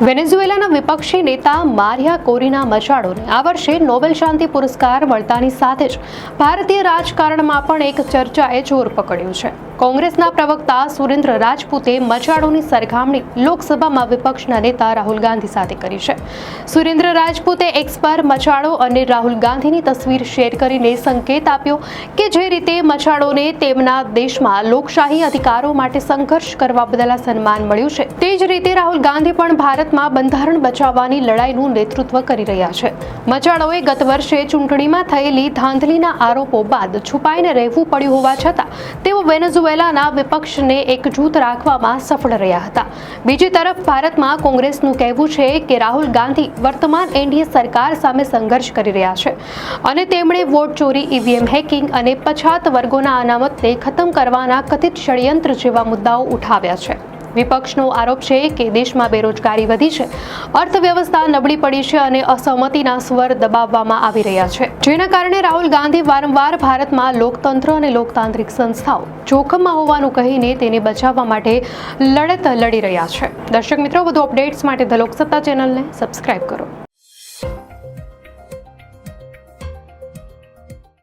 વેનેઝુએલાના વિપક્ષી નેતા મારિયા કોરિના મચાડોને આ વર્ષે નોબેલ શાંતિ પુરસ્કાર મળતાની સાથે જ ભારતીય રાજકારણમાં પણ એક ચર્ચાએ જોર પકડ્યું છે. કોંગ્રેસના પ્રવક્તા સુરેન્દ્ર રાજપૂતે મચાડોની સરખામણી લોકસભામાં વિપક્ષના નેતા રાહુલ ગાંધી સાથે કરી છે. સુરેન્દ્ર રાજપૂતે એક્સ પર મચાડો અને રાહુલ ગાંધીની તસવીર શેર કરીને સંકેત આપ્યો કે જે રીતે મચાડોને તેમના દેશમાં લોકશાહી અધિકારો માટે સંઘર્ષ કરવા બદલ સન્માન મળ્યું છે, તે જ રીતે રાહુલ ગાંધી પણ ભારતમાં બંધારણ બચાવવાની લડાઈનું નેતૃત્વ કરી રહ્યા છે. મચાડોએ ગત વર્ષે ચૂંટણીમાં થયેલી ધાંધલીના આરોપો બાદ છુપાઈને રહેવું પડ્યું હોવા છતાં તેઓ વેનેઝુએલાના વિપક્ષને એકજૂથ રાખવામાં સફળ રહ્યા હતા. બીજી તરફ ભારતમાં કોંગ્રેસનું કહેવું છે કે રાહુલ ગાંધી વર્તમાન એનડીએ સરકાર સામે સંઘર્ષ કરી રહ્યા છે અને તેમણે વોટ ચોરી, ઈવીએમ હેકિંગ અને પછાત વર્ગોના અનામતને ખતમ કરવાના કથિત ષડયંત્ર જેવા મુદ્દાઓ ઉઠાવ્યા છે. વિપક્ષનો આરોપ છે કે દેશમાં બેરોજગારી વધી છે, અર્થવ્યવસ્થા નબળી પડી છે અને અસહમતિના સ્વર દબાવવામાં આવી રહ્યા છે, જેના કારણે રાહુલ ગાંધી વારંવાર ભારતમાં લોકતંત્ર અને લોકતાંત્રિક સંસ્થાઓ જોખમમાં હોવાનું કહીને તેને બચાવવા માટે લડત લડી રહ્યા છે. દર્શક મિત્રો, વધુ અપડેટ્સ માટે ધ લોકસત્તા ચેનલને સબસ્ક્રાઇબ કરો.